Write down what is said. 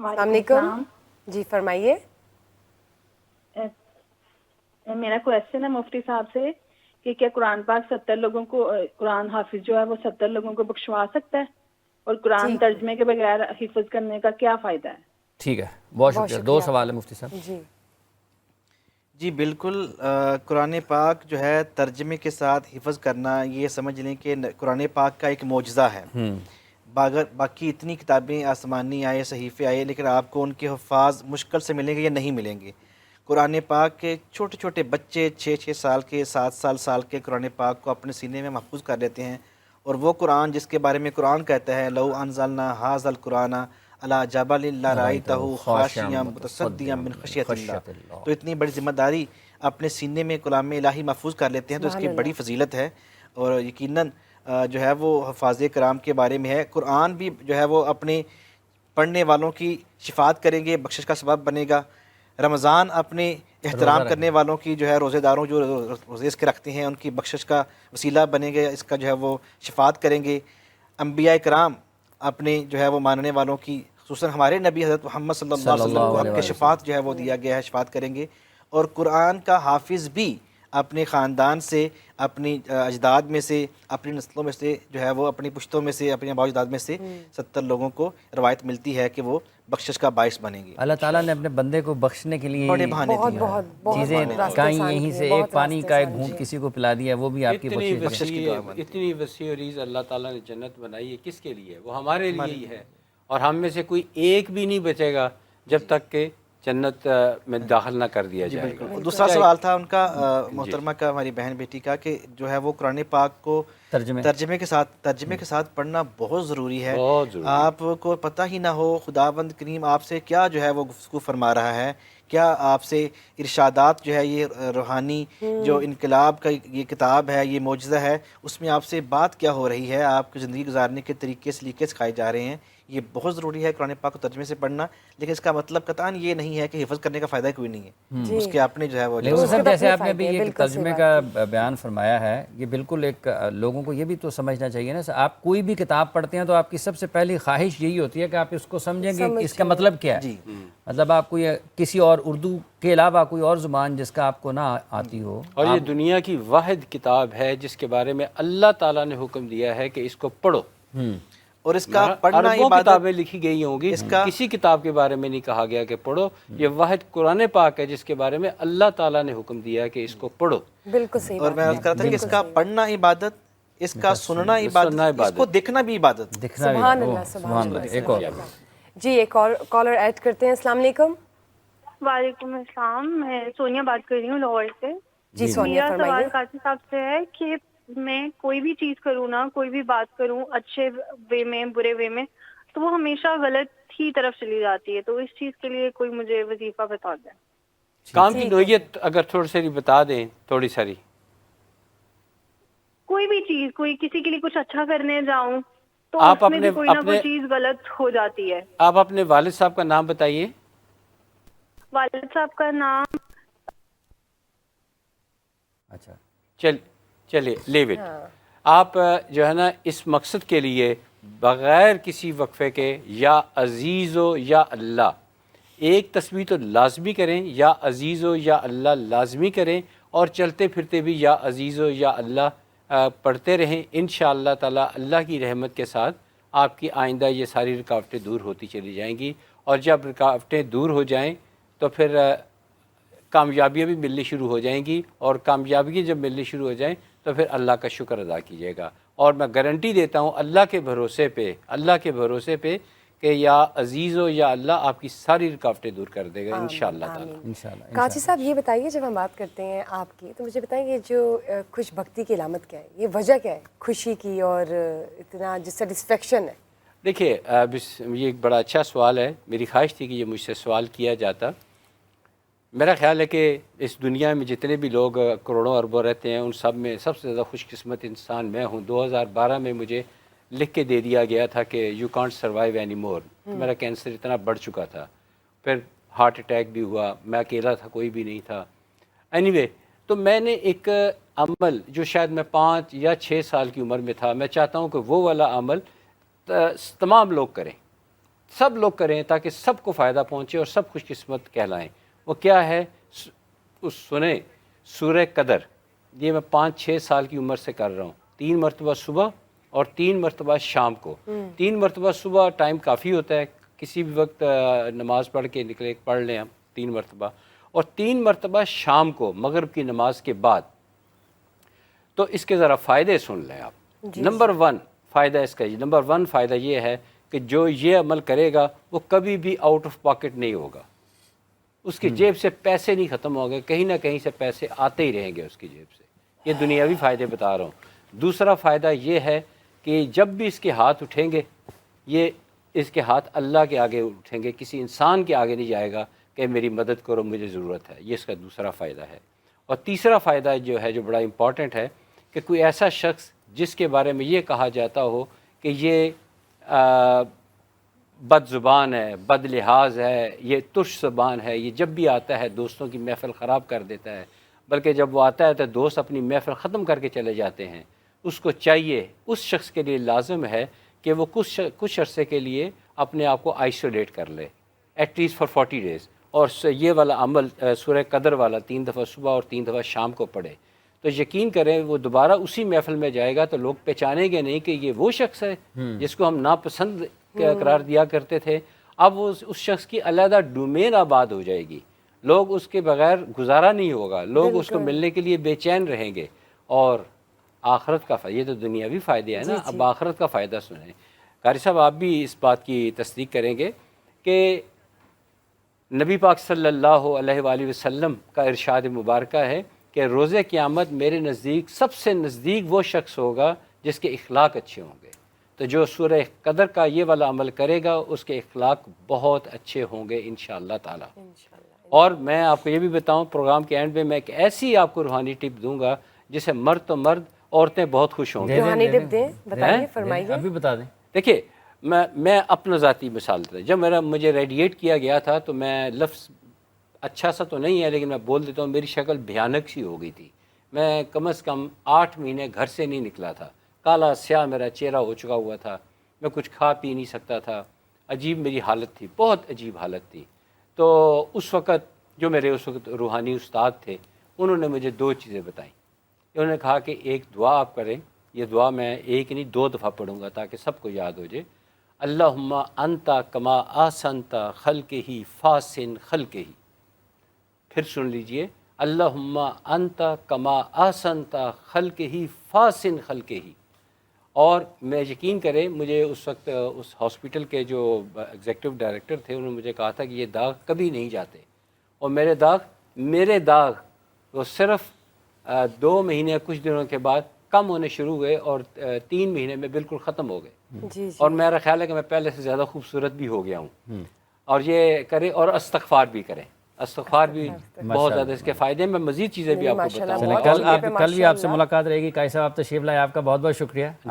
السلام علیکم. جی فرمائیے. میرا کویشچن ہے مفتی صاحب سے کہ کیا قرآن پاک 70 لوگوں کو، قرآن حافظ جو ہے وہ 70 لوگوں کو بخشوا سکتا ہے، اور قرآن ترجمے کے بغیر حفظ کرنے کا کیا فائدہ ہے؟ ٹھیک ہے، بہت شکریہ. 2 سوال ہے مفتی صاحب. جی بالکل. قرآن پاک جو ہے ترجمے کے ساتھ حفظ کرنا، یہ سمجھ لیں کہ قرآن پاک کا ایک معجزہ ہے. باقی اتنی کتابیں آسمانی آئے، صحیفے آئے، لیکن آپ کو ان کے حفاظ مشکل سے ملیں گے یا نہیں ملیں گے. قرآن پاک کے چھوٹے چھوٹے بچے 6 سال کے، 7 سال کے قرآن پاک کو اپنے سینے میں محفوظ کر لیتے ہیں. اور وہ قرآن جس کے بارے میں قرآن کہتا ہے لو انزلنا ھذا القرآن علی جبل لرأیتہ خاشعا متصدعا من خشیۃ اللہ. تو اتنی بڑی ذمہ داری اپنے سینے میں کلام الہی محفوظ کر لیتے ہیں، تو اس کی بڑی فضیلت ہے. اور یقیناً جو ہے وہ حفاظ کرام کے بارے میں ہے. قرآن بھی جو ہے وہ اپنے پڑھنے والوں کی شفاعت کریں گے، بخشش کا سبب بنے گا. رمضان اپنے احترام کرنے والوں کی جو ہے، روزے داروں جو روزے اس کے رکھتے ہیں، ان کی بخشش کا وسیلہ بنے گا، اس کا جو ہے وہ شفاعت کریں گے. انبیاء کرام اپنے جو ہے وہ ماننے والوں کی، خصوصاً ہمارے نبی حضرت محمد صلی اللہ علیہ وسلم کو ان کے شفاعت جو ہے وہ دیا گیا ہے، شفاعت کریں گے. اور قرآن کا حافظ بھی اپنے خاندان سے، اپنی اجداد میں سے، اپنی نسلوں میں سے جو ہے وہ اپنی پشتوں میں سے، اپنے آباء و اجداد میں سے 70 لوگوں کو روایت ملتی ہے کہ وہ بخشش کا باعث بنیں گے. اللہ تعالیٰ نے اپنے بندے کو بخشنے کے لیے بڑے بہانے چیزیں کہیں یہیں سے، ایک پانی کا ایک گھونٹ کسی کو پلا دیا، وہ بھی آپ کی بخشش کی دعا بنتی ہے. اتنی وسیع و عریض اللہ تعالیٰ نے جنت بنائی ہے، کس کے لیے؟ وہ ہمارے لیے ہی ہے. اور ہم میں سے کوئی ایک بھی نہیں بچے گا جب تک کہ جنت میں داخل نہ کر دیا جائے گا. دوسرا سوال تھا ان کا محترمہ کا، ہماری بہن بیٹی کا، کہ جو ہے وہ قرآن پاک کو ترجمے کے ساتھ پڑھنا بہت ضروری ہے. آپ کو پتہ ہی نہ ہو خداوند کریم آپ سے کیا جو ہے وہ گفتگو فرما رہا ہے، کیا آپ سے ارشادات جو ہے، یہ روحانی جو انقلاب کا یہ کتاب ہے، یہ معجزہ ہے، اس میں آپ سے بات کیا ہو رہی ہے، آپ کی زندگی گزارنے کے طریقے سلیقے سکھائے جا رہے ہیں. یہ بہت ضروری ہے قرآن پاک کو ترجمے سے پڑھنا. لیکن اس کا مطلب قطعاً یہ نہیں ہے کہ حفظ کرنے کا فائدہ کوئی نہیں ہے. اس کے آپ نے جو ہے وہ جیسے آپ نے بھی یہ ترجمے کا بیان فرمایا ہے، یہ بالکل ایک لوگوں کو یہ بھی تو سمجھنا چاہیے نا. آپ کوئی بھی کتاب پڑھتے ہیں تو آپ کی سب سے پہلی خواہش یہی ہوتی ہے کہ آپ اس کو سمجھیں گے اس کا مطلب کیا ہے. مطلب آپ کو یہ کسی اور اردو کے علاوہ کوئی اور زبان جس کا آپ کو نہ آتی ہو. اور یہ دنیا کی واحد کتاب ہے جس کے بارے میں اللہ تعالیٰ نے حکم دیا ہے کہ اس کو پڑھو. اور اس کا پڑھنا اربوں کتابیں لکھی گئی ہوں گی، کسی کتاب کے بارے میں نہیں کہا گیا کہ پڑھو. یہ واحد قرآن پاک ہے جس کے بارے میں اللہ تعالیٰ نے حکم دیا ہے کہ اس کو پڑھو. بالکل صحیح. اور میں عرض کر رہا تھا کہ اس کا پڑھنا عبادت، اس کا سننا عبادت، اس کو دیکھنا بھی عبادت. سبحان اللہ، سبحان اللہ. ایک اور جی، ایک اور کالر ایڈ کرتے ہیں. السلام علیکم. وعلیکم السلام. میں سونیا بات کر رہی ہوں لاہور سے. جی سونیا میرا فرمائیے. سوال قاضی صاحب سے ہے کہ میں کوئی بھی چیز کروں نا، کوئی بھی بات کروں، اچھے وے میں برے وے میں، تو وہ ہمیشہ غلط ہی طرف چلی جاتی ہے. تو اس چیز کے لیے کوئی مجھے وظیفہ بتا دیں. کام کی نوعیت اگر تھوڑی ساری بتا دیں، تھوڑی ساری. کوئی بھی چیز، کوئی کسی کے لیے کچھ اچھا کرنے جاؤں تو آپ اس میں بھی کوئی نہ کوئی چیز غلط ہو جاتی ہے. آپ اپنے والد صاحب کا نام بتائیے. والد صاحب کا نام اچھا چلیے لیو اٹ. آپ جو ہے نا اس مقصد کے لیے بغیر کسی وقفے کے یا عزیز و یا اللہ ایک تسبیح تو لازمی کریں، یا عزیز و یا اللہ لازمی کریں، اور چلتے پھرتے بھی یا عزیز و یا اللہ پڑھتے رہیں. انشاءاللہ تعالی اللہ کی رحمت کے ساتھ آپ کی آئندہ یہ ساری رکاوٹیں دور ہوتی چلی جائیں گی. اور جب رکاوٹیں دور ہو جائیں تو پھر کامیابیاں بھی ملنی شروع ہو جائیں گی، اور کامیابی جب ملنی شروع ہو جائیں تو پھر اللہ کا شکر ادا کیجیے گا. اور میں گارنٹی دیتا ہوں اللہ کے بھروسے پہ کہ یا عزیز و یا اللہ آپ کی ساری رکاوٹیں دور کر دے گا انشاءاللہ تعالی. قاضی صاحب یہ بتائیے، جب ہم بات کرتے ہیں آپ کی، تو مجھے بتائیں یہ جو خوش بختی کی علامت کیا ہے، یہ وجہ کیا ہے خوشی کی اور اتنا جو سیٹسفیکشن ہے؟ دیکھیے یہ ایک بڑا اچھا سوال ہے. میری خواہش تھی کہ یہ مجھ سے سوال کیا جاتا. میرا خیال ہے کہ اس دنیا میں جتنے بھی لوگ کروڑوں اربوں رہتے ہیں، ان سب میں سب سے زیادہ خوش قسمت انسان میں ہوں. 2012 میں مجھے لکھ کے دے دیا گیا تھا کہ you can't survive any more. میرا کینسر اتنا بڑھ چکا تھا، پھر ہارٹ اٹیک بھی ہوا، میں اکیلا تھا، کوئی بھی نہیں تھا. اینی وے تو میں نے ایک عمل جو شاید میں 5 یا 6 سال کی عمر میں تھا، میں چاہتا ہوں کہ وہ والا عمل تمام لوگ کریں. سب لوگ کریں تاکہ سب کو فائدہ پہنچے اور سب خوش قسمت کہلائیں. وہ کیا ہے؟ اس سنیں سورہ قدر. یہ میں 5-6 سال کی عمر سے کر رہا ہوں. 3 مرتبہ صبح اور 3 مرتبہ شام کو. 3 مرتبہ صبح ٹائم کافی ہوتا ہے, کسی بھی وقت نماز پڑھ کے نکلے, پڑھ لیں ہم 3 مرتبہ, اور 3 مرتبہ شام کو مغرب کی نماز کے بعد. تو اس کے ذرا فائدے سن لیں آپ. نمبر 1 فائدہ اس کا, نمبر 1 فائدہ یہ ہے کہ جو یہ عمل کرے گا وہ کبھی بھی آؤٹ آف پاکٹ نہیں ہوگا. اس کی جیب سے پیسے نہیں ختم ہوں گے, کہیں نہ کہیں سے پیسے آتے ہی رہیں گے اس کی جیب سے. یہ دنیاوی فائدے بتا رہا ہوں. دوسرا فائدہ یہ ہے کہ جب بھی اس کے ہاتھ اٹھیں گے, یہ اس کے ہاتھ اللہ کے آگے اٹھیں گے, کسی انسان کے آگے نہیں جائے گا کہ میری مدد کرو, مجھے ضرورت ہے. یہ اس کا دوسرا فائدہ ہے. اور تیسرا فائدہ جو ہے, جو بڑا امپورٹنٹ ہے, کہ کوئی ایسا شخص جس کے بارے میں یہ کہا جاتا ہو کہ یہ بد زبان ہے, بد لحاظ ہے, یہ تش زبان ہے, یہ جب بھی آتا ہے دوستوں کی محفل خراب کر دیتا ہے, بلکہ جب وہ آتا ہے تو دوست اپنی محفل ختم کر کے چلے جاتے ہیں. اس کو چاہیے, اس شخص کے لیے لازم ہے کہ وہ کچھ عرصے کے لیے اپنے آپ کو آئسولیٹ کر لے, ایٹ لیسٹ فار 40 days. اور یہ والا عمل سورہ قدر والا 3 دفعہ صبح اور 3 دفعہ شام کو پڑھے, تو یقین کریں وہ دوبارہ اسی محفل میں جائے گا تو لوگ پہچانیں گے نہیں کہ یہ وہ شخص ہے جس کو ہم ناپسند قرار دیا کرتے تھے. اب وہ اس شخص کی علیحدہ ڈومین آباد ہو جائے گی, لوگ اس کے بغیر گزارا نہیں ہوگا, لوگ اس کو ملنے کے لیے بے چین رہیں گے. اور آخرت کا فائدہ, یہ تو دنیاوی فائدے ہیں نا, اب آخرت کا فائدہ سنیں. قاری صاحب آپ بھی اس بات کی تصدیق کریں گے کہ نبی پاک صلی اللہ علیہ وآلہ وسلم کا ارشاد مبارکہ ہے کہ روز قیامت میرے نزدیک سب سے نزدیک وہ شخص ہوگا جس کے اخلاق اچھے ہوں گے. تو جو سورہ قدر کا یہ والا عمل کرے گا اس کے اخلاق بہت اچھے ہوں گے انشاءاللہ تعالی. اور میں آپ کو یہ بھی بتاؤں, پروگرام کے اینڈ میں ایک ایسی آپ کو روحانی ٹپ دوں گا جسے مرد تو مرد, عورتیں بہت خوش ہوں گی. روحانی ٹپ دیں, بتائیے, فرمائیے. ابھی بتا دیں. دیکھیے میں اپنا ذاتی مثال دیتا ہوں. جب مجھے ریڈیٹ کیا گیا تھا تو میں لفظ اچھا سا تو نہیں ہے لیکن میں بول دیتا ہوں, میری شکل بھیانک سی ہو گئی تھی. میں کم از کم 8 مہینے گھر سے نہیں نکلا تھا, کالا سیاہ میرا چہرہ ہو چکا ہوا تھا, میں کچھ کھا پی نہیں سکتا تھا, عجیب میری حالت تھی, بہت عجیب حالت تھی. تو اس وقت جو میرے اس وقت روحانی استاد تھے انہوں نے مجھے 2 چیزیں بتائیں. انہوں نے کہا کہ ایک دعا آپ کریں, یہ دعا میں ایک نہیں 2 دفعہ پڑھوں گا تاکہ سب کو یاد ہو جائے. اللہم انتا کما آسنتا خلقہی فاسن خلقہی. پھر سن لیجئے, اللہم انتا کما آسنتا خلقہی فاسن خلقہی. اور میں یقین کریں مجھے اس وقت اس ہاسپٹل کے جو ایگزیکٹو ڈائریکٹر تھے انہوں نے مجھے کہا تھا کہ یہ داغ کبھی نہیں جاتے, اور میرے داغ وہ صرف 2 مہینے کچھ دنوں کے بعد کم ہونے شروع ہوئے اور 3 مہینے میں بالکل ختم ہو گئے. اور میرا خیال ہے کہ میں پہلے سے زیادہ خوبصورت بھی ہو گیا ہوں. اور یہ کریں اور استغفار بھی کریں, استغفار بھی بہت زیادہ اس کے فائدے. میں مزید چیزیں بھی آپ کو بتاؤں. کل بھی آپ سے ملاقات رہے گی. قاری صاحب آپ تشریف لائے, آپ کا بہت بہت شکریہ.